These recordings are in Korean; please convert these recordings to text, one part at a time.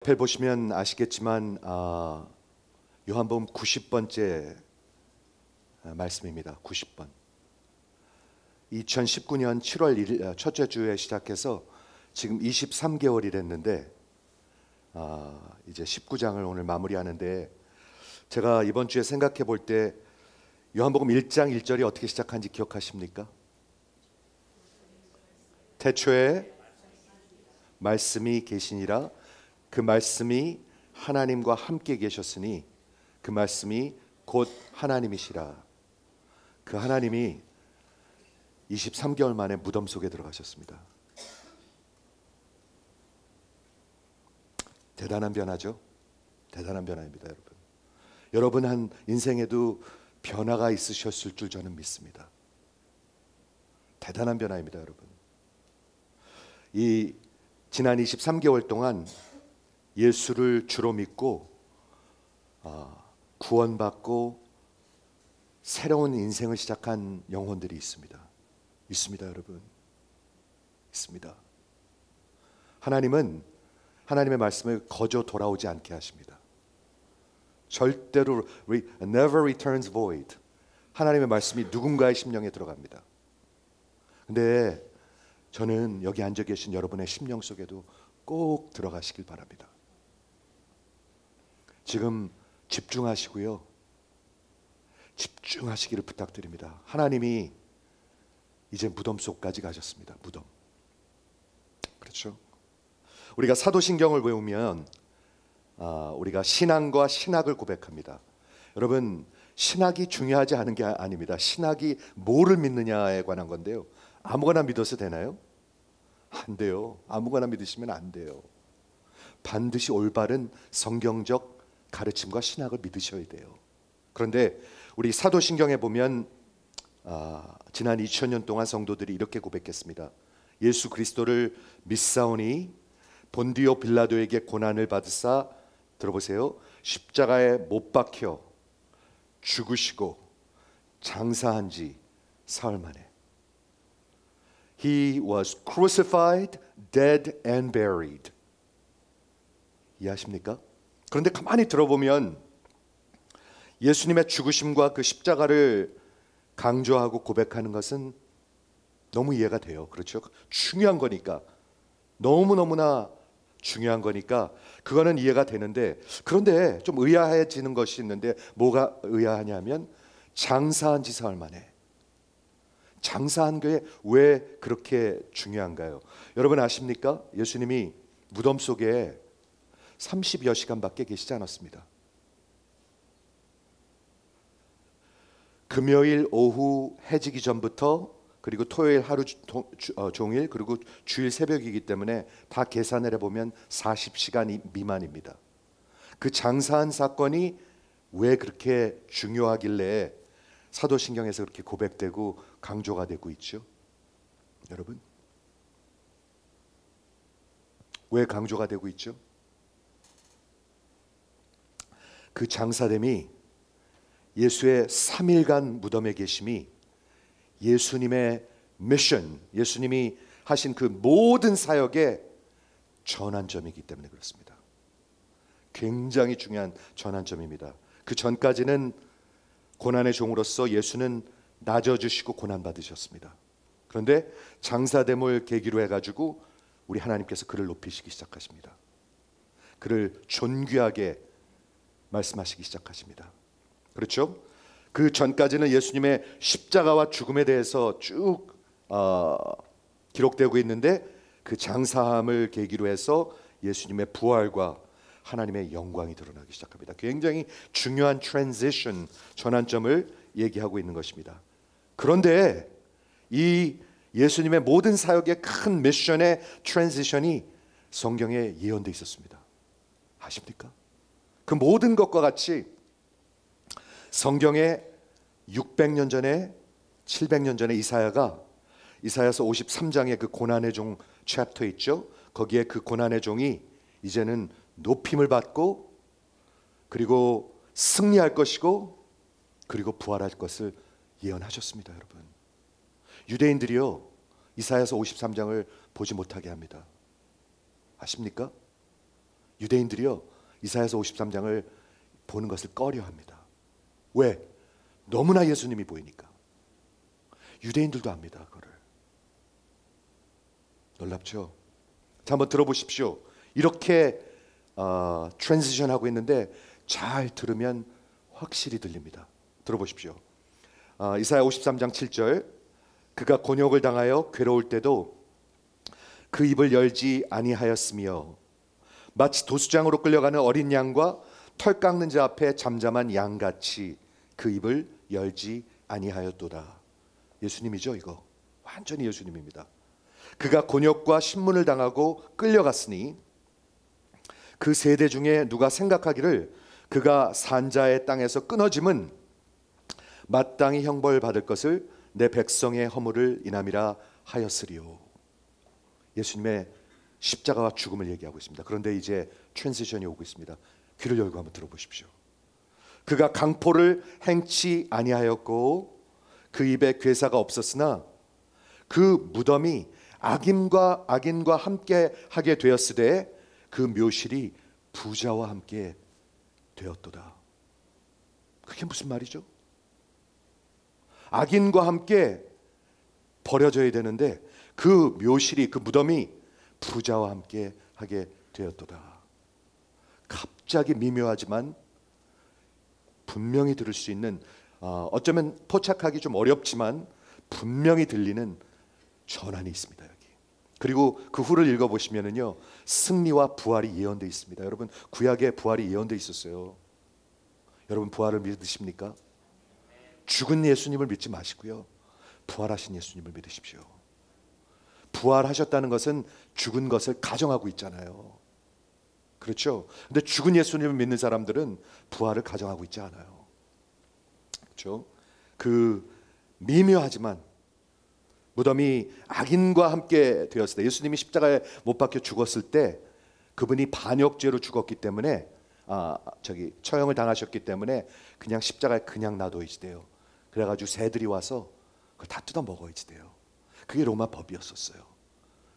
앞에 보시면 아시겠지만 요한복음 90번째 말씀입니다. 90번. 2019년 7월 1일 첫째 주에 시작해서 지금 23개월이 됐는데 이제 19장을 오늘 마무리하는데, 제가 이번 주에 생각해 볼 때 요한복음 1장 1절이 어떻게 시작한지 기억하십니까? 태초에 말씀이 계시니라. 그 말씀이 하나님과 함께 계셨으니 그 말씀이 곧 하나님이시라. 그 하나님이 23개월 만에 무덤 속에 들어가셨습니다. 대단한 변화죠. 대단한 변화입니다, 여러분. 여러분 한 인생에도 변화가 있으셨을 줄 저는 믿습니다. 대단한 변화입니다, 여러분. 이 지난 23개월 동안 예수를 주로 믿고 구원받고 새로운 인생을 시작한 영혼들이 있습니다. 있습니다, 여러분. 있습니다. 하나님은 하나님의 말씀을 거저 돌아오지 않게 하십니다. 절대로 never returns void. 하나님의 말씀이 누군가의 심령에 들어갑니다. 근데 저는 여기 앉아 계신 여러분의 심령 속에도 꼭 들어가시길 바랍니다. 지금 집중하시고요. 집중하시기를 부탁드립니다. 하나님이 이제 무덤 속까지 가셨습니다. 무덤. 그렇죠? 우리가 사도신경을 배우면 우리가 신앙과 신학을 고백합니다. 여러분, 신학이 중요하지 않은 게 아닙니다. 신학이 뭐를 믿느냐에 관한 건데요. 아무거나 믿어서 되나요? 안 돼요. 아무거나 믿으시면 안 돼요. 반드시 올바른 성경적 가르침과 신학을 믿으셔야 돼요. 그런데 우리 사도신경에 보면 지난 2000년 동안 성도들이 이렇게 고백했습니다. 예수 그리스도를 믿사오니 본디오 빌라도에게 고난을 받으사, 들어보세요, 십자가에 못 박혀 죽으시고 장사한 지 사흘 만에 He was crucified, dead and buried. 이해하십니까? 그런데 가만히 들어보면 예수님의 죽으심과 그 십자가를 강조하고 고백하는 것은 너무 이해가 돼요. 그렇죠? 중요한 거니까. 너무너무나 중요한 거니까 그거는 이해가 되는데, 그런데 좀 의아해지는 것이 있는데, 뭐가 의아하냐면 장사한 지 사흘 만에. 장사한 게 왜 그렇게 중요한가요? 여러분 아십니까? 예수님이 무덤 속에 30여 시간밖에 계시지 않았습니다. 금요일 오후 해지기 전부터, 그리고 토요일 하루 종일, 그리고 주일 새벽이기 때문에 다 계산을 해보면 40시간 미만입니다. 그 장사한 사건이 왜 그렇게 중요하길래 사도신경에서 그렇게 고백되고 강조가 되고 있죠? 여러분, 왜 강조가 되고 있죠? 그 장사됨이, 예수의 3일간 무덤에 계심이 예수님의 미션, 예수님이 하신 그 모든 사역의 전환점이기 때문에 그렇습니다. 굉장히 중요한 전환점입니다. 그 전까지는 고난의 종으로서 예수는 낮아주시고 고난받으셨습니다. 그런데 장사됨을 계기로 해가지고 우리 하나님께서 그를 높이시기 시작하십니다. 그를 존귀하게 말씀하시기 시작하십니다. 그렇죠? 그 전까지는 예수님의 십자가와 죽음에 대해서 쭉 기록되고 있는데, 그 장사함을 계기로 해서 예수님의 부활과 하나님의 영광이 드러나기 시작합니다. 굉장히 중요한 트랜지션, 전환점을 얘기하고 있는 것입니다. 그런데 이 예수님의 모든 사역의 큰 미션의 트랜지션이 성경에 예언되어 있었습니다. 아십니까? 그 모든 것과 같이 성경에 600년 전에, 700년 전에 이사야서 53장의 그 고난의 종 챕터 있죠? 거기에 그 고난의 종이 이제는 높임을 받고, 그리고 승리할 것이고, 그리고 부활할 것을 예언하셨습니다, 여러분. 유대인들이요, 이사야서 53장을 보지 못하게 합니다. 아십니까? 유대인들이요 이사야서 53장을 보는 것을 꺼려합니다. 왜? 너무나 예수님이 보이니까. 유대인들도 압니다. 그거를. 놀랍죠? 자, 한번 들어보십시오. 이렇게 트랜지션하고 있는데 잘 들으면 확실히 들립니다. 들어보십시오. 이사야 53장 7절, 그가 곤욕을 당하여 괴로울 때도 그 입을 열지 아니하였으며 마치 도수장으로 끌려가는 어린 양과 털 깎는 자 앞에 잠잠한 양같이 그 입을 열지 아니하였도다. 예수님이죠, 이거. 완전히 예수님입니다. 그가 곤욕과 신문을 당하고 끌려갔으니 그 세대 중에 누가 생각하기를 그가 산자의 땅에서 끊어짐은 마땅히 형벌 받을 것을 내 백성의 허물을 인함이라 하였으리요. 예수님의 십자가와 죽음을 얘기하고 있습니다. 그런데 이제 트랜지션이 오고 있습니다. 귀를 열고 한번 들어보십시오. 그가 강포를 행치 아니하였고 그 입에 괴사가 없었으나 그 무덤이 악인과 함께 하게 되었으되 그 묘실이 부자와 함께 되었도다. 그게 무슨 말이죠? 악인과 함께 버려져야 되는데 그 묘실이, 그 무덤이 부자와 함께 하게 되었도다. 갑자기 미묘하지만 분명히 들을 수 있는, 어쩌면 포착하기 좀 어렵지만 분명히 들리는 전환이 있습니다. 여기. 그리고 그 후를 읽어보시면은요, 승리와 부활이 예언되어 있습니다. 여러분, 구약에 부활이 예언되어 있었어요. 여러분, 부활을 믿으십니까? 죽은 예수님을 믿지 마시고요, 부활하신 예수님을 믿으십시오. 부활하셨다는 것은 죽은 것을 가정하고 있잖아요. 그렇죠? 근데 죽은 예수님을 믿는 사람들은 부활을 가정하고 있지 않아요. 그렇죠? 그 미묘하지만 무덤이 악인과 함께 되었을 때, 예수님이 십자가에 못 박혀 죽었을 때 그분이 반역죄로 죽었기 때문에 처형을 당하셨기 때문에 그냥 십자가에 그냥 놔둬야지 돼요. 그래가지고 새들이 와서 그걸 다 뜯어 먹어야지 돼요. 그게 로마 법이었었어요.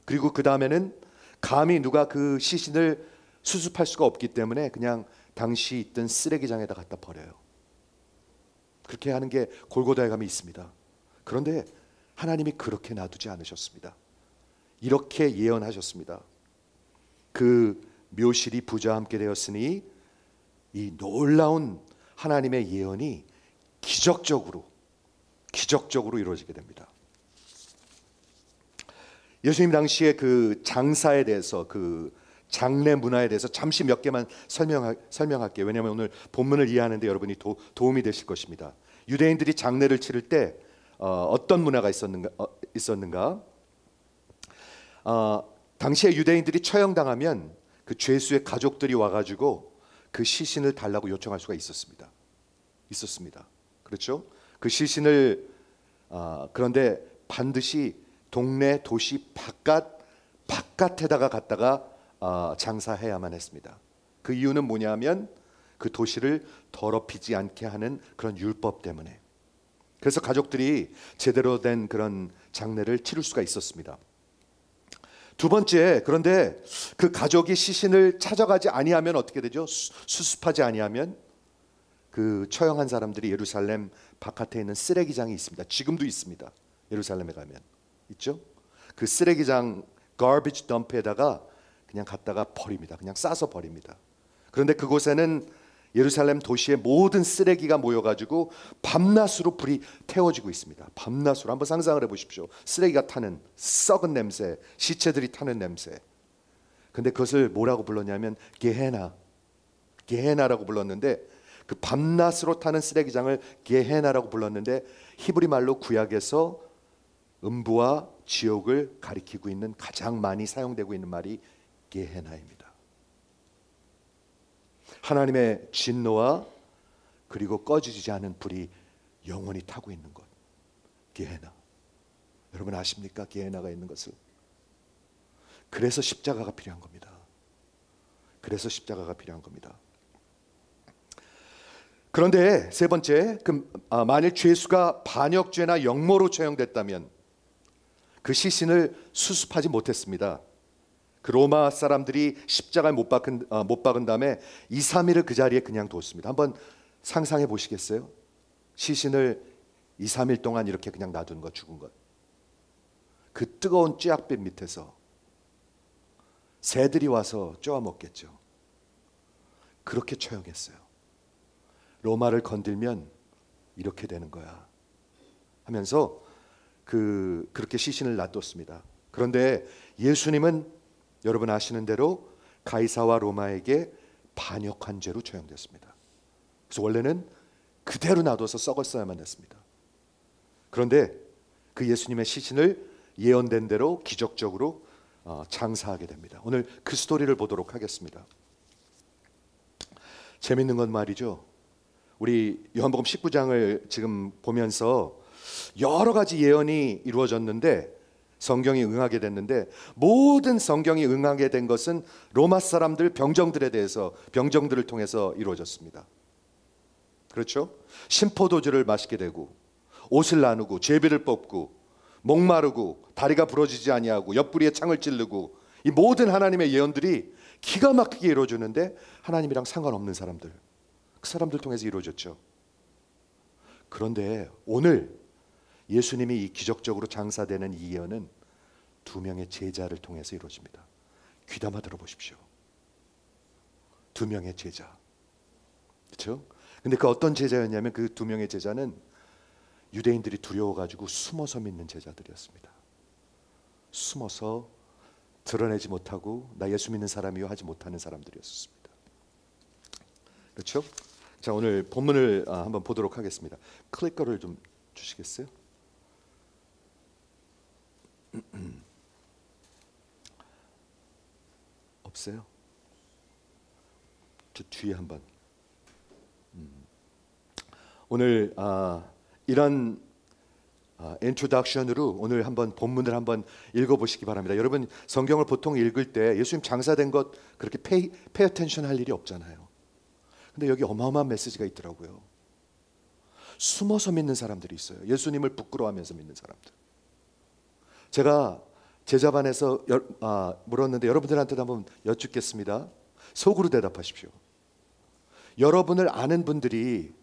그리고 그 다음에는 감히 누가 그 시신을 수습할 수가 없기 때문에 그냥 당시 있던 쓰레기장에다 갖다 버려요. 그렇게 하는 게 골고다에 가면 있습니다. 그런데 하나님이 그렇게 놔두지 않으셨습니다. 이렇게 예언하셨습니다. 그 묘실이 부자와 함께 되었으니 이 놀라운 하나님의 예언이 기적적으로 이루어지게 됩니다. 예수님 당시에 그 장사에 대해서, 그 장례 문화에 대해서 잠시 몇 개만 설명할게요. 왜냐하면 오늘 본문을 이해하는데 여러분이 도움이 되실 것입니다. 유대인들이 장례를 치를 때 어떤 문화가 있었는가? 당시에 유대인들이 처형당하면 그 죄수의 가족들이 와가지고 그 시신을 달라고 요청할 수가 있었습니다. 그렇죠? 그 시신을 그런데 반드시 동네 도시 바깥에다가 갖다가 장사해야만 했습니다. 그 이유는 뭐냐면 그 도시를 더럽히지 않게 하는 그런 율법 때문에. 그래서 가족들이 제대로 된 그런 장례를 치를 수가 있었습니다. 두 번째, 그런데 그 가족이 시신을 찾아가지 아니하면 어떻게 되죠? 수습하지 아니하면 그 처형한 사람들이 예루살렘 바깥에 있는 쓰레기장이 있습니다. 지금도 있습니다. 예루살렘에 가면 있죠? 그 쓰레기장 garbage dump에다가 그냥 갖다가 버립니다. 그냥 싸서 버립니다. 그런데 그곳에는 예루살렘 도시의 모든 쓰레기가 모여가지고 밤낮으로 불이 태워지고 있습니다. 밤낮으로. 한번 상상을 해보십시오. 쓰레기가 타는 썩은 냄새, 시체들이 타는 냄새. 근데 그것을 뭐라고 불렀냐면 게헤나라고 불렀는데, 그 밤낮으로 타는 쓰레기장을 게헤나라고 불렀는데, 히브리 말로 구약에서 음부와 지옥을 가리키고 있는 가장 많이 사용되고 있는 말이 게헤나입니다. 하나님의 진노와 그리고 꺼지지 않은 불이 영원히 타고 있는 것, 게헤나. 여러분 아십니까? 게헤나가 있는 것을. 그래서 십자가가 필요한 겁니다. 그래서 십자가가 필요한 겁니다. 그런데 세 번째, 만일 죄수가 반역죄나 역모로 처형됐다면 그 시신을 수습하지 못했습니다. 그 로마 사람들이 십자가에 못 박은 다음에 2, 3일을 그 자리에 그냥 뒀습니다. 한번 상상해 보시겠어요? 시신을 2, 3일 동안 이렇게 그냥 놔둔 것, 죽은 것. 그 뜨거운 쥐약빛 밑에서 새들이 와서 쪼아 먹겠죠. 그렇게 처형했어요. 로마를 건들면 이렇게 되는 거야 하면서 그렇게 시신을 놔뒀습니다. 그런데 예수님은 여러분 아시는 대로 가이사와 로마에게 반역한 죄로 처형됐습니다. 그래서 원래는 그대로 놔둬서 썩었어야만 했습니다. 그런데 그 예수님의 시신을 예언된 대로 기적적으로 장사하게 됩니다. 오늘 그 스토리를 보도록 하겠습니다. 재밌는 건 말이죠. 우리 요한복음 19장을 지금 보면서 여러 가지 예언이 이루어졌는데 성경이 응하게 됐는데 모든 성경이 응하게 된 것은 로마 사람들 병정들에 대해서 병정들을 통해서 이루어졌습니다. 그렇죠? 신포도주를 마시게 되고 옷을 나누고 제비를 뽑고 목마르고 다리가 부러지지 아니하고 옆구리에 창을 찌르고 이 모든 하나님의 예언들이 기가 막히게 이루어지는데 하나님이랑 상관없는 사람들, 그 사람들 통해서 이루어졌죠. 그런데 오늘 예수님이 이 기적적으로 장사되는 이 예언은 2명의 제자를 통해서 이루어집니다. 귀담아 들어보십시오. 2명의 제자. 그렇죠? 근데 그 어떤 제자였냐면 그 2명의 제자는 유대인들이 두려워가지고 숨어서 믿는 제자들이었습니다. 숨어서 드러내지 못하고 나 예수 믿는 사람이요 하지 못하는 사람들이었습니다. 그렇죠? 자, 오늘 본문을 한번 보도록 하겠습니다. 클릭거를 좀 주시겠어요? 없어요? 저 뒤에 한번. 오늘 이런 인트로덕션으로 오늘 한번 본문을 한번 읽어보시기 바랍니다. 여러분 성경을 보통 읽을 때 예수님 장사된 것 그렇게 페이 어텐션 할 일이 없잖아요. 근데 여기 어마어마한 메시지가 있더라고요. 숨어서 믿는 사람들이 있어요. 예수님을 부끄러워하면서 믿는 사람들. 제가 제자반에서 물었는데 여러분들한테도 한번 여쭙겠습니다. 속으로 대답하십시오. 여러분을 아는 분들이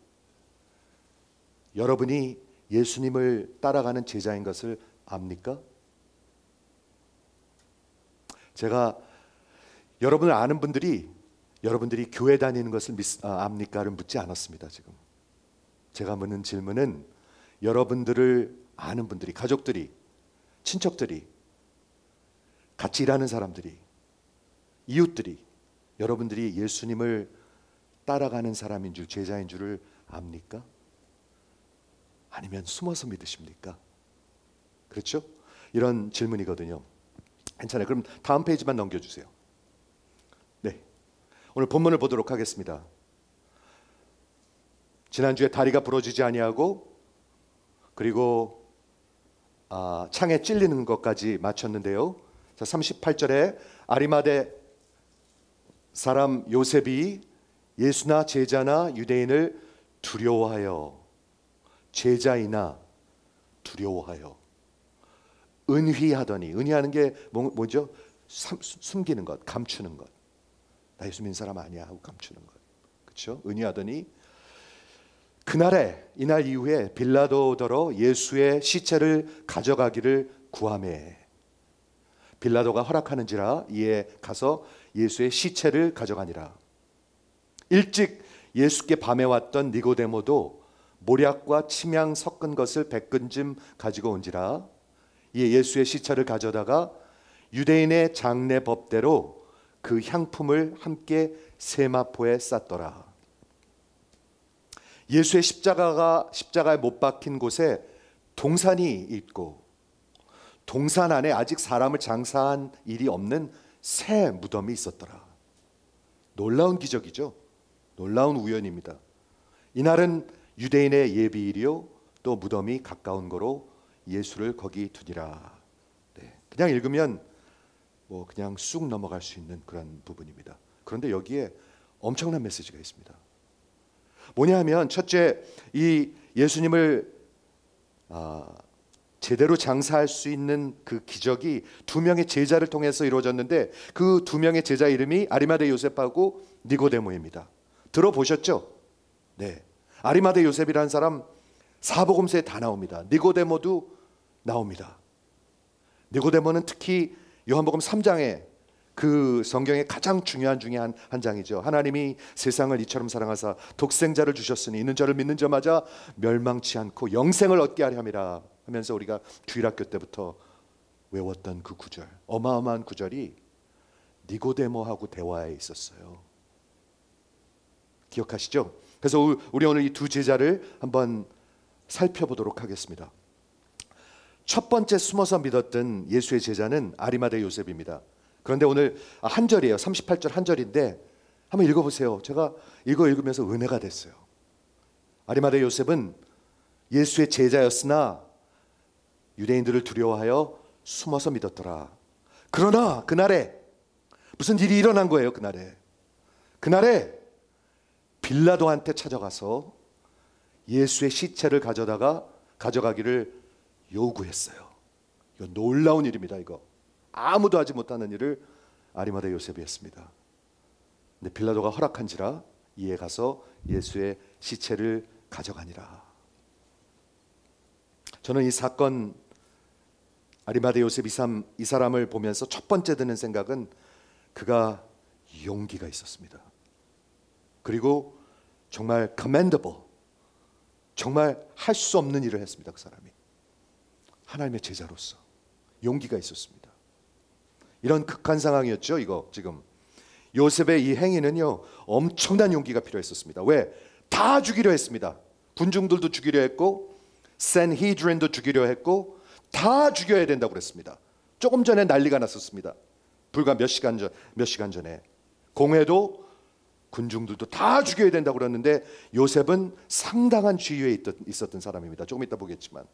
여러분이 예수님을 따라가는 제자인 것을 압니까? 제가 여러분을 아는 분들이 여러분들이 교회 다니는 것을 압니까를 묻지 않았습니다. 지금 제가 묻는 질문은 여러분들을 아는 분들이, 가족들이, 친척들이, 같이 일하는 사람들이, 이웃들이 여러분들이 예수님을 따라가는 사람인 줄, 제자인 줄을 압니까? 아니면 숨어서 믿으십니까? 그렇죠? 이런 질문이거든요. 괜찮아요. 그럼 다음 페이지만 넘겨주세요. 네, 오늘 본문을 보도록 하겠습니다. 지난주에 다리가 부러지지 아니하고 그리고 창에 찔리는 것까지 마쳤는데요. 자, 38절에 아리마대 사람 요셉이 예수나 제자나 유대인을 두려워하여, 제자이나 두려워하여 은휘하더니, 은휘하는 게 뭐죠? 숨기는 것, 감추는 것. 나 예수 믿는 사람 아니야 하고 감추는 것. 그렇죠? 은휘하더니 그날에, 이날 이후에 빌라도더러 예수의 시체를 가져가기를 구하매 빌라도가 허락하는지라 이에 가서 예수의 시체를 가져가니라. 일찍 예수께 밤에 왔던 니고데모도 모략과 침향 섞은 것을 100근쯤 가지고 온지라. 이에 예수의 시체를 가져다가 유대인의 장례 법대로 그 향품을 함께 세마포에 쌌더라. 예수의 십자가에 못 박힌 곳에 동산이 있고 동산 안에 아직 사람을 장사한 일이 없는 새 무덤이 있었더라. 놀라운 기적이죠. 놀라운 우연입니다. 이날은 유대인의 예비일이요 또 무덤이 가까운 거로 예수를 거기 두니라. 네, 그냥 읽으면 뭐 그냥 쑥 넘어갈 수 있는 그런 부분입니다. 그런데 여기에 엄청난 메시지가 있습니다. 뭐냐 하면 첫째, 이 예수님을 제대로 장사할 수 있는 그 기적이 두 명의 제자를 통해서 이루어졌는데 그 두 명의 제자 이름이 아리마대 요셉하고 니고데모입니다. 들어보셨죠? 네. 아리마대 요셉이라는 사람 사복음서에 다 나옵니다. 니고데모도 나옵니다. 니고데모는 특히 요한복음 3장에 그 성경의 가장 중요한 중에 한 장이죠. 하나님이 세상을 이처럼 사랑하사 독생자를 주셨으니 이는 저를 믿는 자마다 멸망치 않고 영생을 얻게 하려 함이라 하면서 우리가 주일학교 때부터 외웠던 그 구절, 어마어마한 구절이 니고데모하고 대화에 있었어요. 기억하시죠? 그래서 우리 오늘 이 두 제자를 한번 살펴보도록 하겠습니다. 첫 번째 숨어서 믿었던 예수의 제자는 아리마대 요셉입니다. 그런데 오늘 한 절이에요. 38절 한 절인데 한번 읽어보세요. 제가 이거 읽으면서 은혜가 됐어요. 아리마대 요셉은 예수의 제자였으나 유대인들을 두려워하여 숨어서 믿었더라. 그러나 그날에 무슨 일이 일어난 거예요. 그날에 빌라도한테 찾아가서 예수의 시체를 가져가기를 요구했어요. 이거 놀라운 일입니다. 이거 아무도 하지 못하는 일을 아리마대 요셉이 했습니다. 근데 빌라도가 허락한지라 이에 가서 예수의 시체를 가져가니라. 저는 이 사건 아리마대 요셉 이 사람을 보면서 첫 번째 드는 생각은 그가 용기가 있었습니다. 그리고 정말 commendable, 정말 할 수 없는 일을 했습니다. 그 사람이 하나님의 제자로서 용기가 있었습니다. 이런 극한 상황이었죠. 이거 지금 요셉의 이 행위는요 엄청난 용기가 필요했었습니다. 왜? 다 죽이려 했습니다. 군중들도 죽이려 했고 산헤드린도 죽이려 했고 다 죽여야 된다고 그랬습니다. 조금 전에 난리가 났었습니다. 불과 몇 시간 전에 공회도 군중들도 다 죽여야 된다고 그랬는데 요셉은 상당한 지위에 있었던 사람입니다. 조금 이따 보겠지만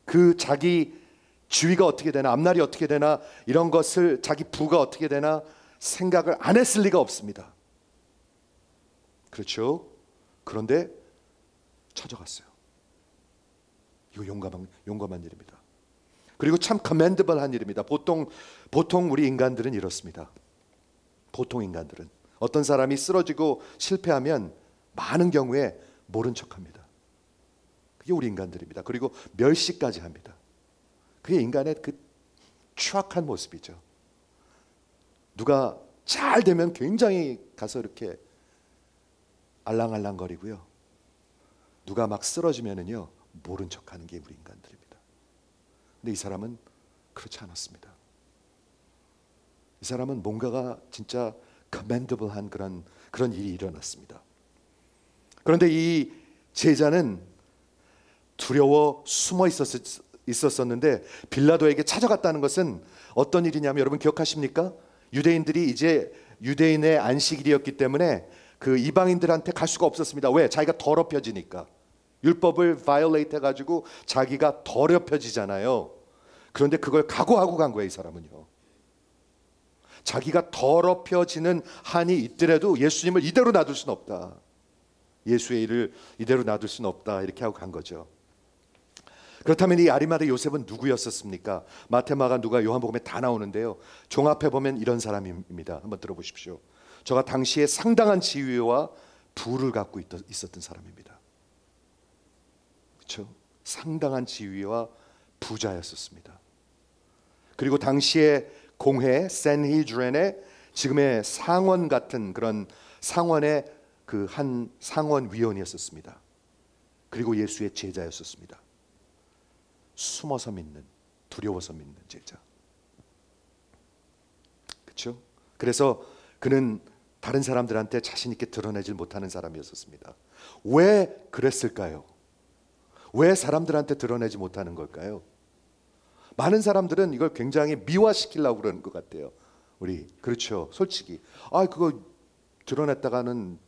그 자기 지위가 어떻게 되나 앞날이 어떻게 되나 이런 것을 자기 부가 어떻게 되나 생각을 안 했을 리가 없습니다. 그렇죠? 그런데 찾아갔어요. 이거 용감한 일입니다. 그리고 참 commendable한 일입니다. 보통 우리 인간들은 이렇습니다. 보통 인간들은 어떤 사람이 쓰러지고 실패하면 많은 경우에 모른 척합니다. 그게 우리 인간들입니다. 그리고 멸시까지 합니다. 그게 인간의 그 추악한 모습이죠. 누가 잘 되면 굉장히 가서 이렇게 알랑알랑거리고요. 누가 막 쓰러지면은요 모른 척하는 게 우리 인간들입니다. 근데 이 사람은 그렇지 않았습니다. 이 사람은 뭔가가 진짜 commendable한 그런 일이 일어났습니다. 그런데 이 제자는 두려워 숨어 있었었는데 빌라도에게 찾아갔다는 것은 어떤 일이냐면 여러분 기억하십니까? 유대인들이 이제 유대인의 안식일이었기 때문에 그 이방인들한테 갈 수가 없었습니다. 왜? 자기가 더럽혀지니까. 율법을 violate 해가지고 자기가 더럽혀지잖아요. 그런데 그걸 각오하고 간 거예요. 이 사람은요. 자기가 더럽혀지는 한이 있더라도 예수님을 이대로 놔둘 수는 없다. 예수의 일을 이대로 놔둘 수는 없다. 이렇게 하고 간 거죠. 그렇다면 이 아리마대 요셉은 누구였었습니까? 마태, 마가, 누가, 요한복음에 다 나오는데요. 종합해 보면 이런 사람입니다. 한번 들어보십시오. 저가 당시에 상당한 지위와 부를 갖고 있었던 사람입니다. 그렇죠? 상당한 지위와 부자였었습니다. 그리고 당시에 공회 산헤드린의 지금의 상원 같은 그런 상원의 그 한 상원 위원이었었습니다. 그리고 예수의 제자였었습니다. 숨어서 믿는, 두려워서 믿는 제자. 그렇죠? 그래서 그는 다른 사람들한테 자신 있게 드러내질 못하는 사람이었습니다. 왜 그랬을까요? 왜 사람들한테 드러내지 못하는 걸까요? 많은 사람들은 이걸 굉장히 미화시키려고 그러는 것 같아요. 우리 그렇죠. 솔직히 그거 드러냈다가는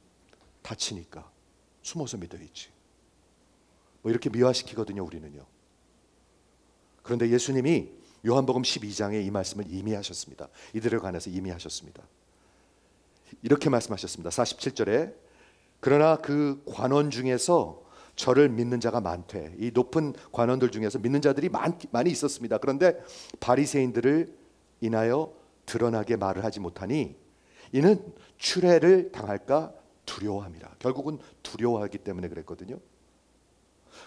다치니까 숨어서 믿어야지. 뭐 이렇게 미화시키거든요. 우리는요. 그런데 예수님이 요한복음 12장에 이 말씀을 이미 하셨습니다. 이들에 관해서 이미 하셨습니다. 이렇게 말씀하셨습니다. 47절에 그러나 그 관원 중에서 저를 믿는 자가 많되, 이 높은 관원들 중에서 믿는 자들이 많이 있었습니다. 그런데 바리새인들을 인하여 드러나게 말을 하지 못하니 이는 추례를 당할까 두려워함이라. 결국은 두려워하기 때문에 그랬거든요.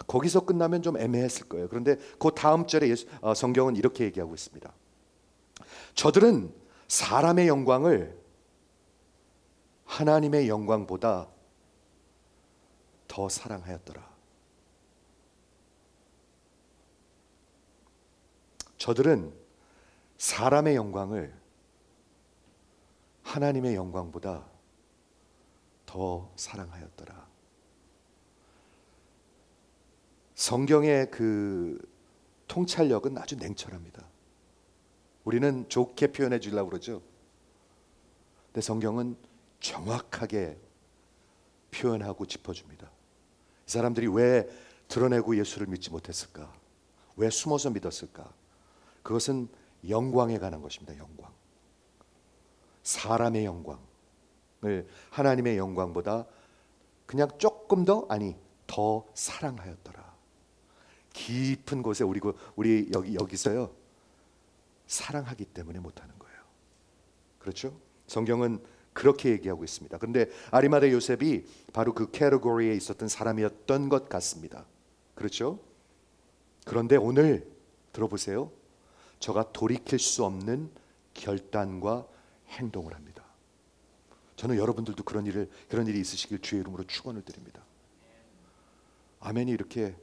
거기서 끝나면 좀 애매했을 거예요. 그런데 그 다음 절에 성경은 이렇게 얘기하고 있습니다. 저들은 사람의 영광을 하나님의 영광보다 더 사랑하였더라. 저들은 사람의 영광을 하나님의 영광보다 더 사랑하였더라. 성경의 그 통찰력은 아주 냉철합니다. 우리는 좋게 표현해 주려고 그러죠. 근데 성경은 정확하게 표현하고 짚어줍니다. 이 사람들이 왜 드러내고 예수를 믿지 못했을까? 왜 숨어서 믿었을까? 그것은 영광에 관한 것입니다. 영광. 사람의 영광을 하나님의 영광보다 그냥 조금 더, 아니 더 사랑하였더라. 깊은 곳에 우리 여기서요 사랑하기 때문에 못하는 거예요. 그렇죠? 성경은 그렇게 얘기하고 있습니다. 그런데 아리마대 요셉이 바로 그 캐터고리에 있었던 사람이었던 것 같습니다. 그렇죠? 그런데 오늘 들어보세요. 저가 돌이킬 수 없는 결단과 행동을 합니다. 저는 여러분들도 그런 일이 있으시길 주의 이름으로 축원을 드립니다. 아멘이 이렇게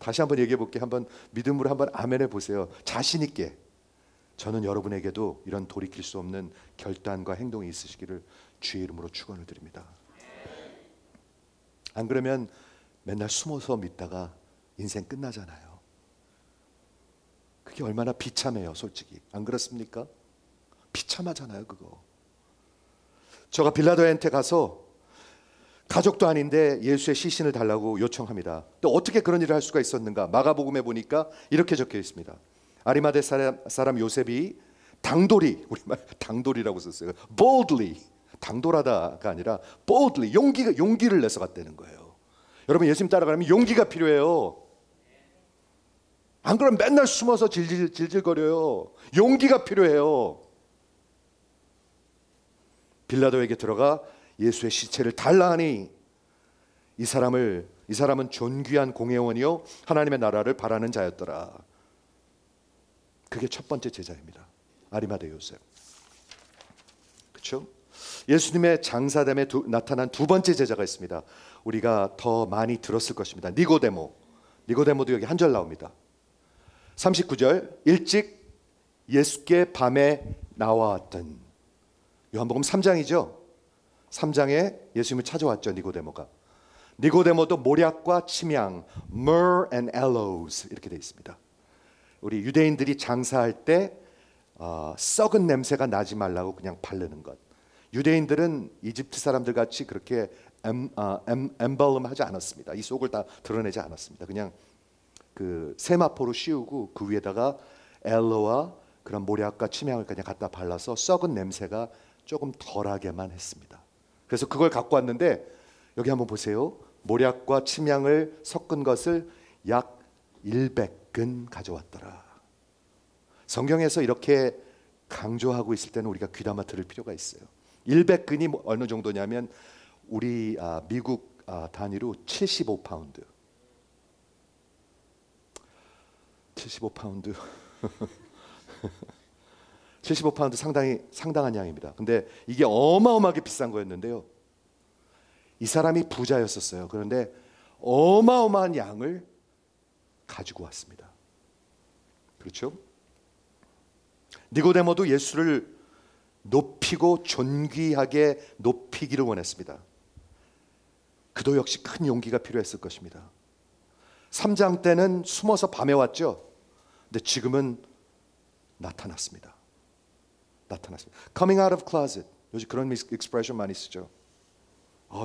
다시 한번 얘기해 볼게요. 한번 믿음으로 한번 아멘해 보세요. 자신 있게. 저는 여러분에게도 이런 돌이킬 수 없는 결단과 행동이 있으시기를 주의 이름으로 축원을 드립니다. 안 그러면 맨날 숨어서 믿다가 인생 끝나잖아요. 그게 얼마나 비참해요, 솔직히. 안 그렇습니까? 비참하잖아요, 그거. 제가 빌라도한테 가서 가족도 아닌데 예수의 시신을 달라고 요청합니다. 또 어떻게 그런 일을 할 수가 있었는가? 마가복음에 보니까 이렇게 적혀 있습니다. 아리마대 사람 요셉이 당돌이, 우리말 당돌이라고 썼어요. boldly, 당돌하다가 아니라 boldly, 용기를 내서 갔다는 거예요. 여러분 예수님 따라가려면 용기가 필요해요. 안 그러면 맨날 숨어서 질질거려요. 용기가 필요해요. 빌라도에게 들어가 예수의 시체를 달라 하니 이 사람은 존귀한 공회원이요 하나님의 나라를 바라는 자였더라. 그게 첫 번째 제자입니다. 아리마대 요셉. 그렇죠? 예수님의 장사됨에 나타난 두 번째 제자가 있습니다. 우리가 더 많이 들었을 것입니다. 니고데모도 여기 한 절 나옵니다. 39절 일찍 예수께 밤에 나와왔던 요한복음 3장이죠. 3장에 예수님을 찾아왔죠. 니고데모도 모략과 침향, myrrh and aloes 이렇게 되어 있습니다. 우리 유대인들이 장사할 때 썩은 냄새가 나지 말라고 그냥 바르는 것. 유대인들은 이집트 사람들 같이 그렇게 엠벌럼하지 않았습니다. 이 속을 다 드러내지 않았습니다. 그냥 그 세마포로 씌우고 그 위에다가 엘로와 그런 모략과 침향을 그냥 갖다 발라서 썩은 냄새가 조금 덜하게만 했습니다. 그래서 그걸 갖고 왔는데 여기 한번 보세요. 모략과 침향을 섞은 것을 약 100근 가져왔더라. 성경에서 이렇게 강조하고 있을 때는 우리가 귀담아 들을 필요가 있어요. 100근이 어느 정도냐면 우리 미국 단위로 75파운드. 75파운드. 75파운드 상당한 양입니다. 근데 이게 어마어마하게 비싼 거였는데요. 이 사람이 부자였었어요. 그런데 어마어마한 양을 가지고 왔습니다. 그렇죠? 니고데모도 예수를 높이고 존귀하게 높이기를 원했습니다. 그도 역시 큰 용기가 필요했을 것입니다. 3장 때는 숨어서 밤에 왔죠. 근데 지금은 나타났습니다. Coming out of closet. 요즘 그런 expression 많이 쓰죠.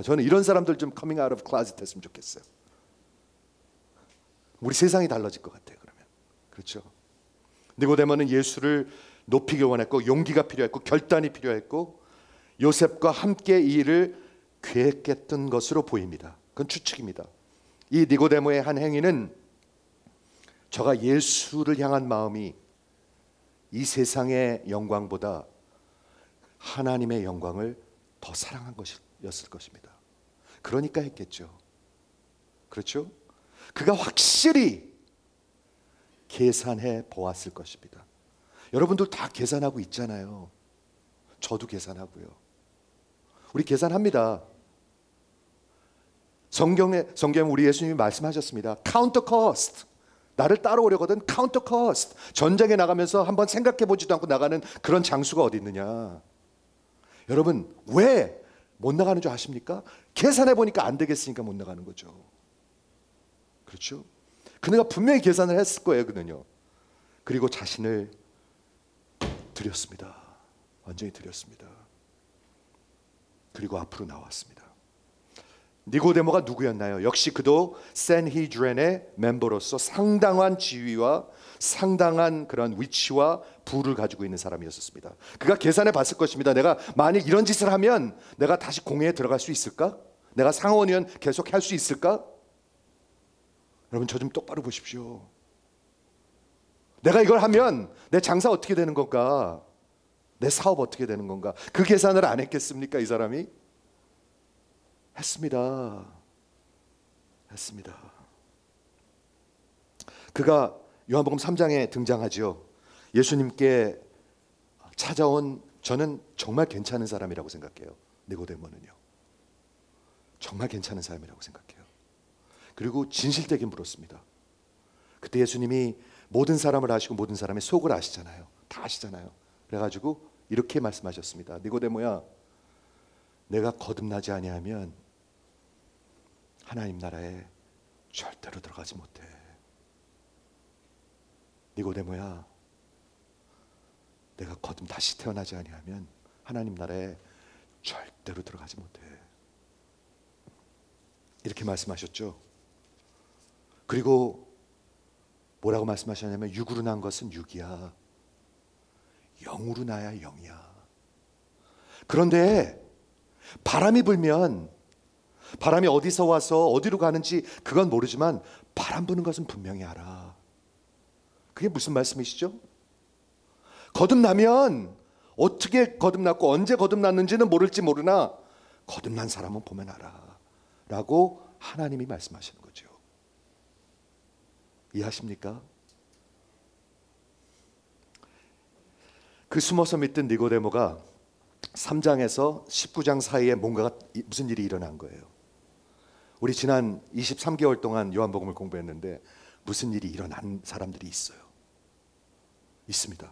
저는 이런 사람들 좀 coming out of closet 했으면 좋겠어요. 우리 세상이 달라질 것 같아요. 그러면 그렇죠. 니고데모는 예수를 높이길 원했고 용기가 필요했고 결단이 필요했고 요셉과 함께 이 일을 계획했던 것으로 보입니다. 그건 추측입니다. 이 니고데모의 한 행위는 저가 예수를 향한 마음이 이 세상의 영광보다 하나님의 영광을 더 사랑한 것이었을 것입니다. 그러니까 했겠죠. 그렇죠? 그가 확실히 계산해 보았을 것입니다. 여러분들 다 계산하고 있잖아요. 저도 계산하고요. 우리 계산합니다. 성경에 우리 예수님이 말씀하셨습니다. 카운터 코스트. 나를 따라오려거든 카운터 코스트. 전쟁에 나가면서 한번 생각해 보지도 않고 나가는 그런 장수가 어디 있느냐. 여러분 왜 못 나가는 줄 아십니까? 계산해 보니까 안 되겠으니까 못 나가는 거죠. 그렇죠? 그녀가 분명히 계산을 했을 거예요. 그는요. 그리고 자신을 드렸습니다. 완전히 드렸습니다. 그리고 앞으로 나왔습니다. 니고데모가 누구였나요? 역시 그도 산헤드린의 멤버로서 상당한 지위와 상당한 그런 위치와 부를 가지고 있는 사람이었습니다. 그가 계산해 봤을 것입니다. 내가 만약 이런 짓을 하면 내가 다시 공회에 들어갈 수 있을까? 내가 상원의원 계속 할 수 있을까? 여러분 저 좀 똑바로 보십시오. 내가 이걸 하면 내 장사 어떻게 되는 건가? 내 사업 어떻게 되는 건가? 그 계산을 안 했겠습니까? 이 사람이? 했습니다. 그가 요한복음 3장에 등장하죠. 예수님께 찾아온 저는 정말 괜찮은 사람이라고 생각해요. 니고데모는요. 정말 괜찮은 사람이라고 생각해요. 그리고 진실되게 물었습니다. 그때 예수님이 모든 사람을 아시고 모든 사람의 속을 아시잖아요. 다 아시잖아요. 그래가지고 이렇게 말씀하셨습니다. 니고데모야, 내가 거듭나지 아니하면 하나님 나라에 절대로 들어가지 못해. 니고데모야, 내가 다시 태어나지 아니하면 하나님 나라에 절대로 들어가지 못해. 이렇게 말씀하셨죠. 그리고 뭐라고 말씀하셨냐면 육으로 난 것은 육이야. 영으로 나야 영이야. 그런데 바람이 불면 바람이 어디서 와서 어디로 가는지 그건 모르지만 바람 부는 것은 분명히 알아. 그게 무슨 말씀이시죠? 거듭나면 어떻게 거듭났고 언제 거듭났는지는 모를지 모르나 거듭난 사람은 보면 알아 라고 하나님이 말씀하시는 거죠. 이해하십니까? 그 숨어서 믿던 니고데모가 3장에서 19장 사이에 무슨 일이 일어난 거예요. 우리 지난 23개월 동안 요한복음을 공부했는데 무슨 일이 일어난 사람들이 있어요. 있습니다.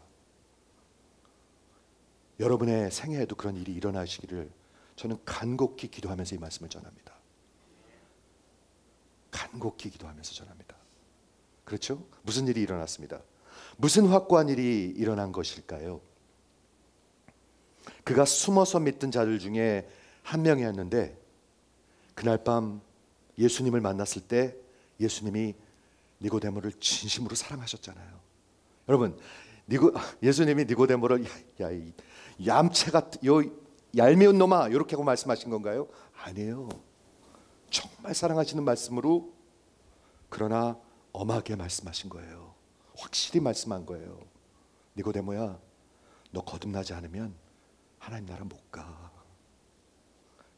여러분의 생애에도 그런 일이 일어나시기를 저는 간곡히 기도하면서 이 말씀을 전합니다. 간곡히 기도하면서 전합니다. 그렇죠? 무슨 일이 일어났습니다. 무슨 확고한 일이 일어난 것일까요? 그가 숨어서 믿던 자들 중에 한 명이었는데 그날 밤 예수님을 만났을 때 예수님이 니고데모를 진심으로 사랑하셨잖아요. 여러분, 예수님이 니고데모를 이 얌체 같은 요 얄미운 놈아 이렇게 하고 말씀하신 건가요? 아니에요. 정말 사랑하시는 말씀으로 그러나 엄하게 말씀하신 거예요. 확실히 말씀한 거예요. 니고데모야, 너 거듭나지 않으면 하나님 나라 못 가.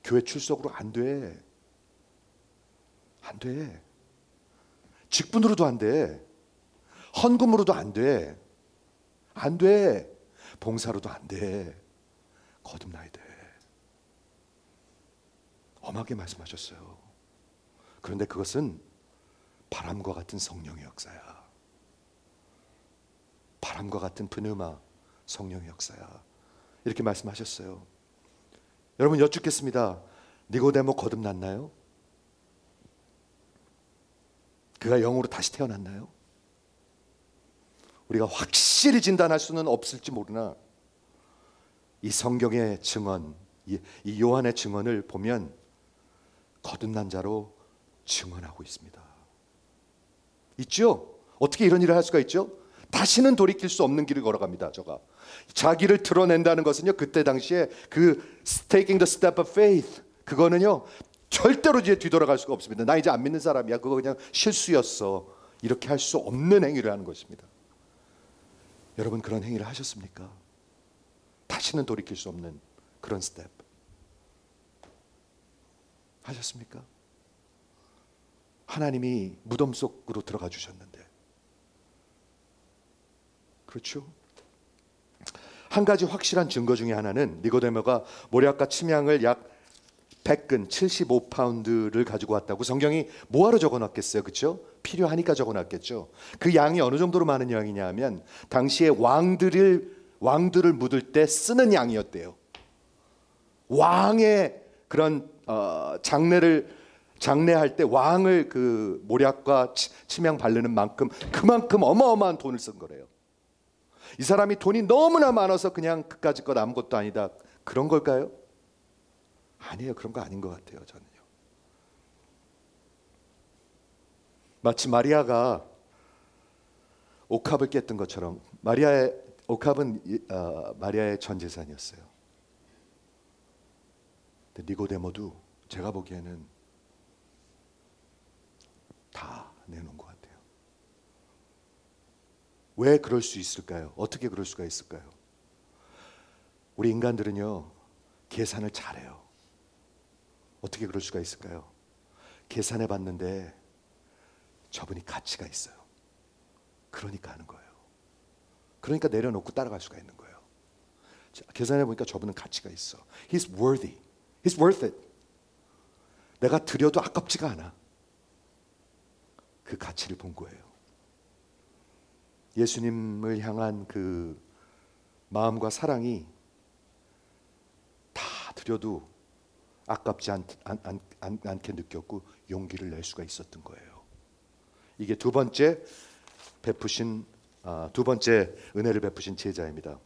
교회 출석으로 안 돼. 안 돼. 직분으로도 안 돼. 헌금으로도 안 돼. 안 돼. 봉사로도 안 돼. 거듭나야 돼. 엄하게 말씀하셨어요. 그런데 그것은 바람과 같은 성령의 역사야. 바람과 같은 pneuma 성령의 역사야. 이렇게 말씀하셨어요. 여러분 여쭙겠습니다. 니고데모 거듭났나요? 그가 영으로 다시 태어났나요? 우리가 확실히 진단할 수는 없을지 모르나 이 성경의 증언, 이 요한의 증언을 보면 거듭난 자로 증언하고 있습니다. 있죠? 어떻게 이런 일을 할 수가 있죠? 다시는 돌이킬 수 없는 길을 걸어갑니다. 저가 자기를 드러낸다는 것은요, 그때 당시에 그 taking the step of faith, 그거는요 절대로 이제 뒤돌아갈 수가 없습니다. 나 이제 안 믿는 사람이야. 그거 그냥 실수였어. 이렇게 할 수 없는 행위를 하는 것입니다. 여러분 그런 행위를 하셨습니까? 다시는 돌이킬 수 없는 그런 스텝 하셨습니까? 하나님이 무덤 속으로 들어가 주셨는데, 그렇죠? 한 가지 확실한 증거 중에 하나는 니고데모가 모략과 침향을 약 100근 75파운드를 가지고 왔다고 성경이 뭐하러 적어놨겠어요? 그렇죠? 필요하니까 적어놨겠죠. 그 양이 어느 정도로 많은 양이냐 하면 당시에 왕들을 묻을 때 쓰는 양이었대요. 왕의 그런 장례할 때 왕을 그 모략과 침향 바르는 만큼 그만큼 어마어마한 돈을 쓴 거래요. 이 사람이 돈이 너무나 많아서 그냥 그까짓 것 아무것도 아니다 그런 걸까요? 아니에요. 그런 거 아닌 것 같아요. 저는요. 마치 마리아가 옥합을 깼던 것처럼 옥합은 마리아의 전 재산이었어요. 근데 니고데모도 제가 보기에는 다 내놓은 것 같아요. 왜 그럴 수 있을까요? 어떻게 그럴 수가 있을까요? 우리 인간들은요 계산을 잘해요. 어떻게 그럴 수가 있을까요? 계산해 봤는데 저분이 가치가 있어요. 그러니까 하는 거예요. 그러니까 내려놓고 따라갈 수가 있는 거예요. 계산해 보니까 저분은 가치가 있어. He's worthy. He's worth it. 내가 드려도 아깝지가 않아. 그 가치를 본 거예요. 예수님을 향한 그 마음과 사랑이 다 드려도 아깝지 않게 느꼈고 용기를 낼 수가 있었던 거예요. 이게 두 번째 은혜를 베푸신 제자입니다.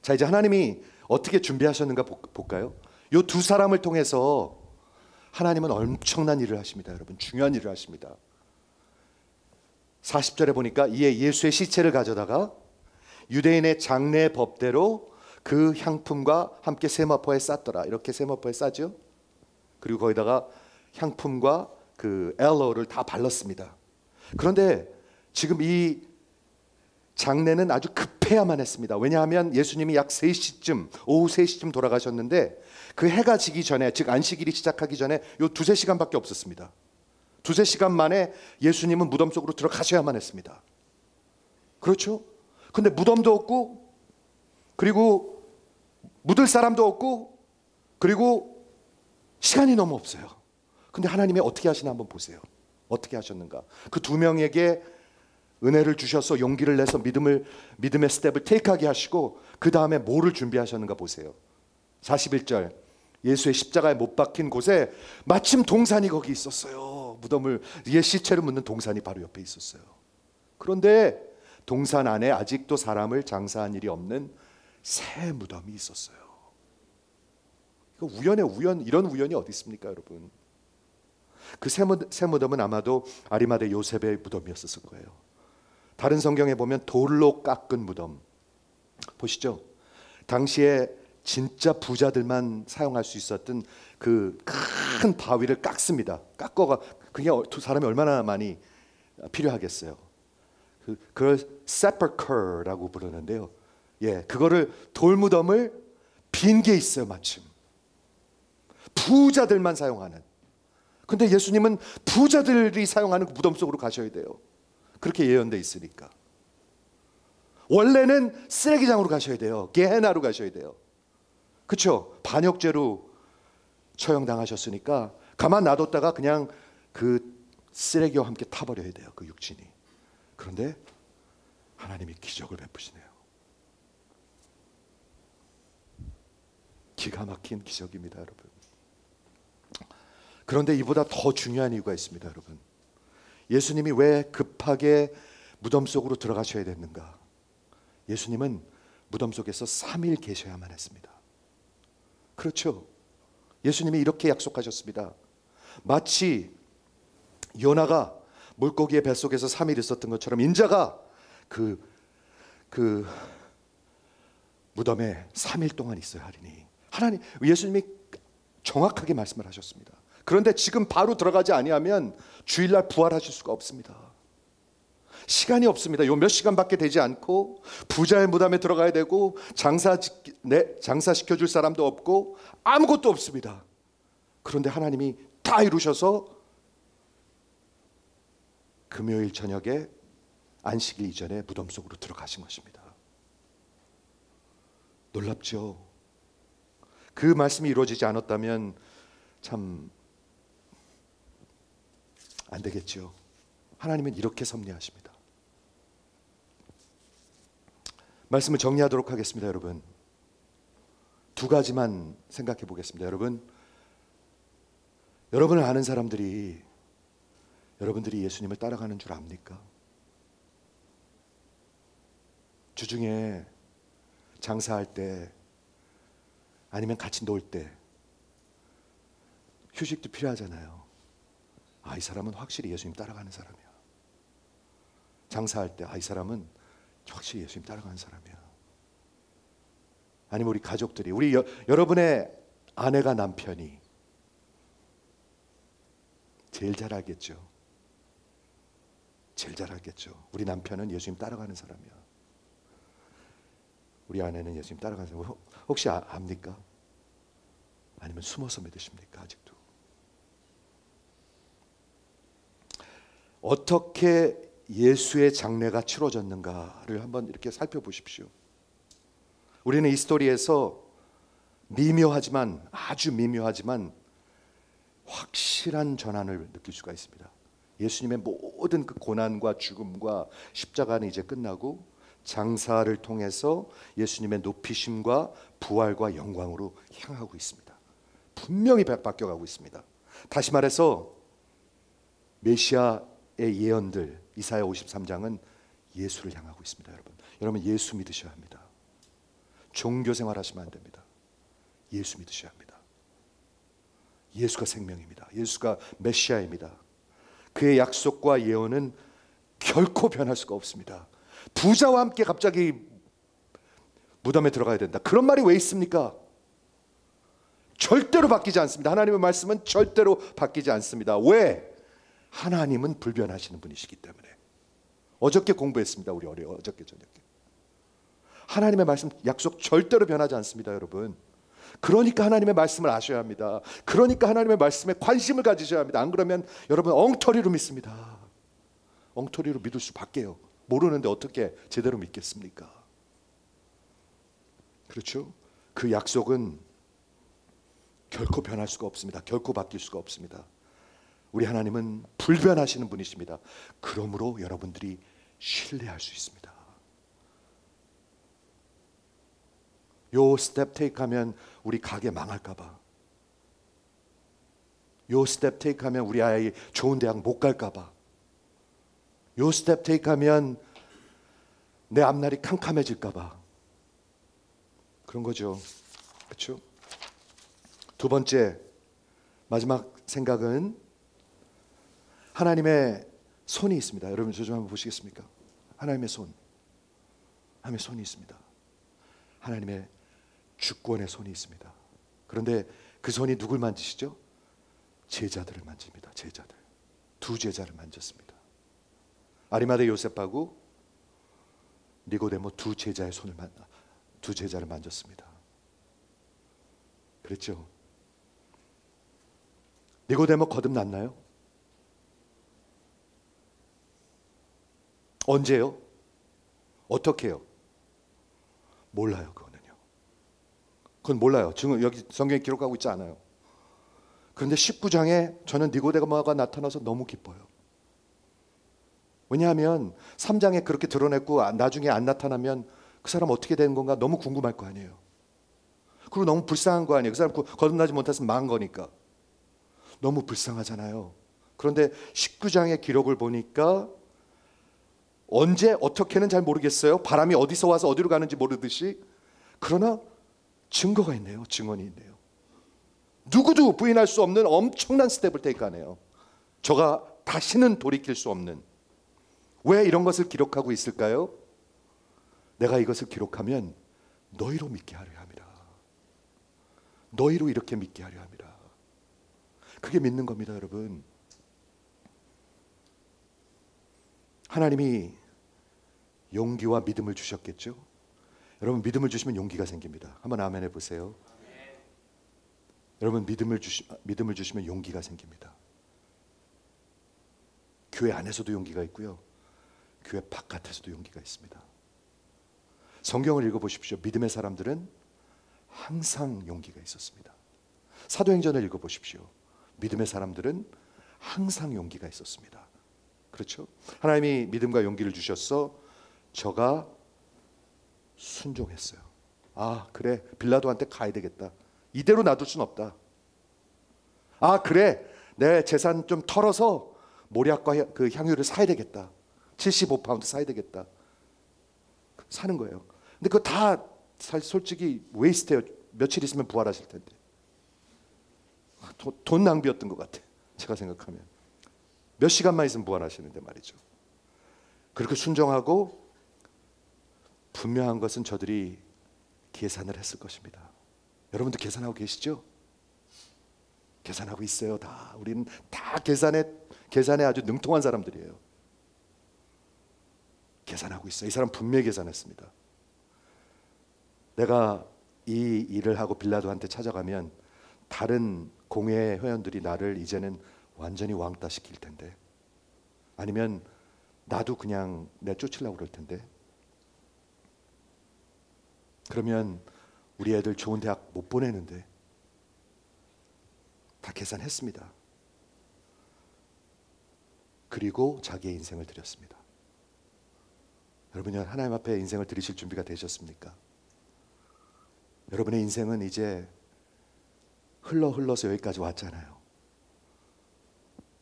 자, 이제 하나님이 어떻게 준비하셨는가 볼까요? 이 두 사람을 통해서 하나님은 엄청난 일을 하십니다. 여러분 중요한 일을 하십니다. 40절에 보니까 이에 예수의 시체를 가져다가 유대인의 장례 법대로 그 향품과 함께 세마포에 쌌더라. 이렇게 세마포에 싸죠. 그리고 거기다가 향품과 그 엘로를 다 발랐습니다. 그런데 지금 이 장례는 아주 급해야만 했습니다. 왜냐하면 예수님이 약 3시쯤, 오후 3시쯤 돌아가셨는데 그 해가 지기 전에, 즉 안식일이 시작하기 전에 요 2-3시간밖에 없었습니다. 2-3시간 만에 예수님은 무덤 속으로 들어가셔야만 했습니다. 그렇죠? 근데 무덤도 없고, 그리고 묻을 사람도 없고, 그리고 시간이 너무 없어요. 근데 하나님이 어떻게 하시나 한번 보세요. 어떻게 하셨는가? 그 두 명에게 은혜를 주셔서 용기를 내서 믿음의 스텝을 테이크하게 하시고 그 다음에 뭐를 준비하셨는가 보세요. 41절 예수의 십자가에 못 박힌 곳에 마침 동산이 거기 있었어요. 무덤을 시체를 묻는 동산이 바로 옆에 있었어요. 그런데 동산 안에 아직도 사람을 장사한 일이 없는 새 무덤이 있었어요. 이거 우연의 우연, 이런 우연이 어디 있습니까, 여러분? 그 새 무덤은 아마도 아리마대 요셉의 무덤이었을 거예요. 다른 성경에 보면 돌로 깎은 무덤 보시죠. 당시에 진짜 부자들만 사용할 수 있었던 그 큰 바위를 깎습니다. 깎어가 그게 사람이 얼마나 많이 필요하겠어요. 그걸 sepulchre라고 부르는데요. 예, 그거를 돌무덤을 빈 게 있어요. 마침 부자들만 사용하는. 근데 예수님은 부자들이 사용하는 그 무덤 속으로 가셔야 돼요. 그렇게 예언돼 있으니까. 원래는 쓰레기장으로 가셔야 돼요. 게헤나로 가셔야 돼요. 그렇죠? 반역죄로 처형당하셨으니까 가만 놔뒀다가 그냥 그 쓰레기와 함께 타버려야 돼요. 그 육신이. 그런데 하나님이 기적을 베푸시네요. 기가 막힌 기적입니다, 여러분. 그런데 이보다 더 중요한 이유가 있습니다, 여러분. 예수님이 왜 급하게 무덤 속으로 들어가셔야 됐는가? 예수님은 무덤 속에서 3일 계셔야만 했습니다. 그렇죠? 예수님이 이렇게 약속하셨습니다. 마치 요나가 물고기의 뱃속에서 3일 있었던 것처럼 인자가 그 무덤에 3일 동안 있어야 하리니. 예수님이 정확하게 말씀을 하셨습니다. 그런데 지금 바로 들어가지 아니하면 주일날 부활하실 수가 없습니다. 시간이 없습니다. 요 몇 시간밖에 되지 않고 부자의 무덤에 들어가야 되고 장사시켜줄 사람도 없고 아무것도 없습니다. 그런데 하나님이 다 이루셔서 금요일 저녁에 안식일 이전에 무덤 속으로 들어가신 것입니다. 놀랍죠? 그 말씀이 이루어지지 않았다면 참 안 되겠죠. 하나님은 이렇게 섭리하십니다. 말씀을 정리하도록 하겠습니다. 여러분, 두 가지만 생각해 보겠습니다. 여러분을 아는 사람들이 여러분들이 예수님을 따라가는 줄 압니까? 주중에 장사할 때 아니면 같이 놀 때 휴식도 필요하잖아요. 이 사람은 확실히 예수님 따라가는 사람이야. 장사할 때 이 사람은 확실히 예수님 따라가는 사람이야. 아니면 우리 가족들이, 여러분의 아내가 남편이 제일 잘 알겠죠. 제일 잘 알겠죠. 우리 남편은 예수님 따라가는 사람이야. 우리 아내는 예수님 따라가는 사람. 혹시 압니까? 아니면 숨어서 믿으십니까? 아직도. 어떻게 예수의 장례가 치러졌는가를 한번 이렇게 살펴보십시오. 우리는 이 스토리에서 미묘하지만, 아주 미묘하지만 확실한 전환을 느낄 수가 있습니다. 예수님의 모든 그 고난과 죽음과 십자가는 이제 끝나고 장사를 통해서 예수님의 높이심과 부활과 영광으로 향하고 있습니다. 분명히 바뀌어가고 있습니다. 다시 말해서 메시아의 예언들, 이사야 53장은 예수를 향하고 있습니다. 여러분 예수 믿으셔야 합니다. 종교 생활하시면 안 됩니다. 예수 믿으셔야 합니다. 예수가 생명입니다. 예수가 메시아입니다. 그의 약속과 예언은 결코 변할 수가 없습니다. 부자와 함께 갑자기 무덤에 들어가야 된다, 그런 말이 왜 있습니까? 절대로 바뀌지 않습니다. 하나님의 말씀은 절대로 바뀌지 않습니다. 왜? 하나님은 불변하시는 분이시기 때문에. 어저께 공부했습니다. 우리 어저께 저녁에. 하나님의 말씀, 약속 절대로 변하지 않습니다. 여러분, 그러니까 하나님의 말씀을 아셔야 합니다. 그러니까 하나님의 말씀에 관심을 가지셔야 합니다. 안 그러면 여러분 엉터리로 믿습니다. 엉터리로 믿을 수밖에요. 모르는데 어떻게 제대로 믿겠습니까? 그렇죠? 그 약속은 결코 변할 수가 없습니다. 결코 바뀔 수가 없습니다. 우리 하나님은 불변하시는 분이십니다. 그러므로 여러분들이 신뢰할 수 있습니다. 요 스텝 테이크하면 우리 가게 망할까봐, 요 스텝 테이크하면 우리 아이 좋은 대학 못 갈까봐, 요 스텝 테이크하면 내 앞날이 캄캄해질까봐, 그런 거죠. 그렇죠? 두 번째, 마지막 생각은 하나님의 손이 있습니다. 여러분 저 좀 한번 보시겠습니까? 하나님의 손, 하나님의 손이 있습니다. 하나님의 주권의 손이 있습니다. 그런데 그 손이 누굴 만지시죠? 제자들을 만집니다. 제자들. 두 제자를 만졌습니다. 아리마대 요셉하고 니고데모 두 제자를 만졌습니다. 그랬죠? 니고데모 거듭났나요? 언제요? 어떻게요? 몰라요. 그건 몰라요. 지금 여기 성경에 기록하고 있지 않아요. 그런데 19장에 저는 니고데모가 나타나서 너무 기뻐요. 왜냐하면 3장에 그렇게 드러냈고 나중에 안 나타나면 그 사람 어떻게 된 건가 너무 궁금할 거 아니에요. 그리고 너무 불쌍한 거 아니에요. 그 사람 거듭나지 못했으면 망한 거니까. 너무 불쌍하잖아요. 그런데 19장의 기록을 보니까 언제 어떻게는 잘 모르겠어요. 바람이 어디서 와서 어디로 가는지 모르듯이. 그러나 증거가 있네요. 증언이 있네요. 누구도 부인할 수 없는 엄청난 스텝을 테이크하네요. 저가 다시는 돌이킬 수 없는. 왜 이런 것을 기록하고 있을까요? 내가 이것을 기록하면 너희로 믿게 하려 합니다. 너희로 이렇게 믿게 하려 합니다. 그게 믿는 겁니다, 여러분. 하나님이 용기와 믿음을 주셨겠죠? 여러분, 믿음을 주시면 용기가 생깁니다. 한번 아멘 해보세요. 여러분, 믿음을 주시면 용기가 생깁니다. 교회 안에서도 용기가 있고요, 교회 바깥에서도 용기가 있습니다. 성경을 읽어보십시오. 믿음의 사람들은 항상 용기가 있었습니다. 사도행전을 읽어보십시오. 믿음의 사람들은 항상 용기가 있었습니다. 그렇죠? 하나님이 믿음과 용기를 주셔서 저가 순종했어요. 아, 그래, 빌라도한테 가야 되겠다. 이대로 놔둘 순 없다. 아, 그래, 내 재산 좀 털어서 모략과 그 향유를 사야 되겠다. 75파운드 사야 되겠다. 사는 거예요. 근데 그거 다 솔직히 웨이스트예요. 며칠 있으면 부활하실 텐데. 돈 낭비였던 것 같아, 제가 생각하면. 몇 시간만 있으면 부활하시는데 말이죠. 그렇게 순종하고, 분명한 것은 저들이 계산을 했을 것입니다. 여러분도 계산하고 계시죠? 계산하고 있어요. 다 우리는 다 계산에 아주 능통한 사람들이에요. 계산하고 있어요. 이 사람 분명히 계산했습니다. 내가 이 일을 하고 빌라도한테 찾아가면 다른 공회 회원들이 나를 이제는 완전히 왕따 시킬 텐데, 아니면 나도 그냥 내쫓으려고 그럴 텐데, 그러면 우리 애들 좋은 대학 못 보내는데, 다 계산했습니다. 그리고 자기의 인생을 드렸습니다. 여러분이 하나님 앞에 인생을 드리실 준비가 되셨습니까? 여러분의 인생은 이제 흘러서 여기까지 왔잖아요.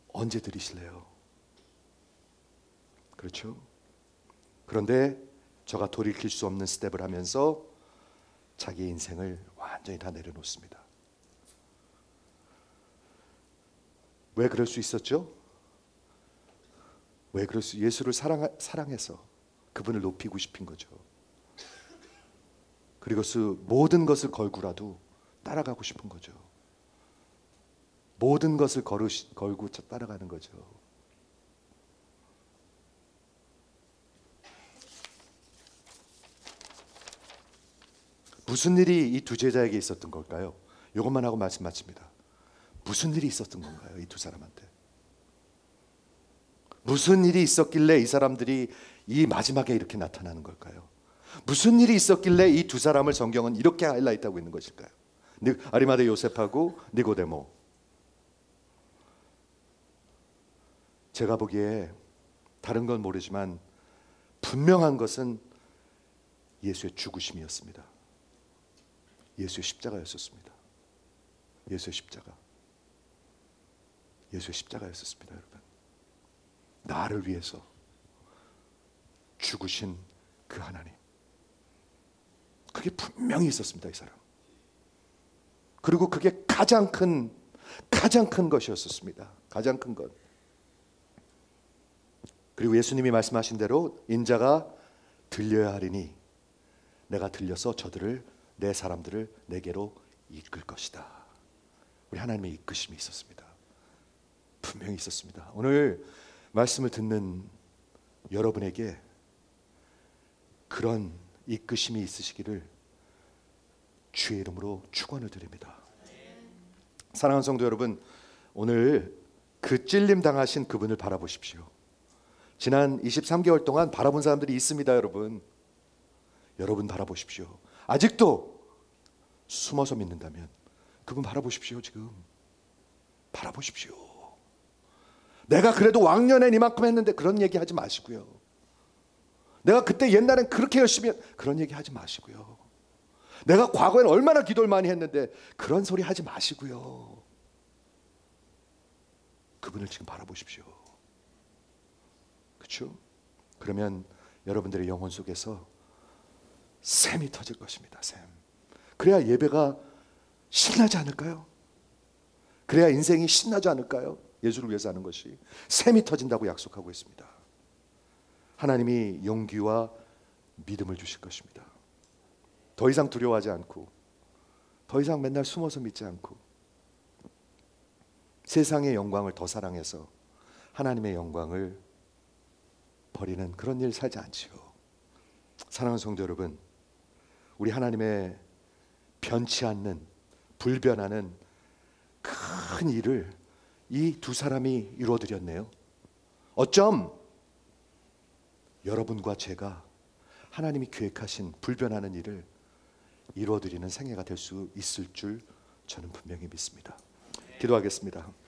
언제 드리실래요? 그렇죠? 그런데 저가 돌이킬 수 없는 스텝을 하면서 자기 인생을 완전히 다 내려놓습니다. 왜 그럴 수 있었죠? 예수를 사랑해서 그분을 높이고 싶은 거죠. 그리고 모든 것을 걸고라도 따라가고 싶은 거죠. 모든 것을 걸고 따라가는 거죠. 무슨 일이 이 두 제자에게 있었던 걸까요? 이것만 하고 말씀 마칩니다. 무슨 일이 있었던 건가요? 이 두 사람한테 무슨 일이 있었길래 이 사람들이 이 마지막에 이렇게 나타나는 걸까요? 무슨 일이 있었길래 이 두 사람을 성경은 이렇게 하이라이트하고 있는 것일까요? 아리마대 요셉하고 니고데모. 제가 보기에 다른 건 모르지만 분명한 것은 예수의 죽으심이었습니다. 예수의 십자가였었습니다. 예수의 십자가였었습니다, 여러분. 나를 위해서 죽으신 그 하나님. 그게 분명히 있었습니다, 이 사람. 그리고 그게 가장 큰 것이었습니다. 가장 큰 것. 그리고 예수님이 말씀하신 대로 인자가 들려야 하리니 내가 들려서 내 사람들을 내게로 이끌 것이다. 우리 하나님의 이끄심이 있었습니다. 분명히 있었습니다. 오늘 말씀을 듣는 여러분에게 그런 이끄심이 있으시기를 주의 이름으로 축원을 드립니다. 사랑하는 성도 여러분, 오늘 그 찔림 당하신 그분을 바라보십시오. 지난 23개월 동안 바라본 사람들이 있습니다, 여러분. 여러분 바라보십시오. 아직도 숨어서 믿는다면 그분 바라보십시오. 지금 바라보십시오. 내가 그래도 왕년엔 이만큼 했는데 그런 얘기 하지 마시고요. 내가 그때 옛날엔 그렇게 열심히 그런 얘기 하지 마시고요. 내가 과거엔 얼마나 기도를 많이 했는데 그런 소리 하지 마시고요. 그분을 지금 바라보십시오. 그렇죠? 그러면 여러분들의 영혼 속에서 샘이 터질 것입니다. 샘. 그래야 예배가 신나지 않을까요? 그래야 인생이 신나지 않을까요? 예수를 위해서 하는 것이 샘이 터진다고 약속하고 있습니다. 하나님이 용기와 믿음을 주실 것입니다. 더 이상 두려워하지 않고, 더 이상 맨날 숨어서 믿지 않고, 세상의 영광을 더 사랑해서 하나님의 영광을 버리는 그런 일 살지 않지요. 사랑하는 성도 여러분, 우리 하나님의 변치 않는 불변하는 큰 일을 이 두 사람이 이루어드렸네요. 어쩜 여러분과 제가 하나님이 계획하신 불변하는 일을 이루어드리는 생애가 될 수 있을 줄 저는 분명히 믿습니다. 기도하겠습니다.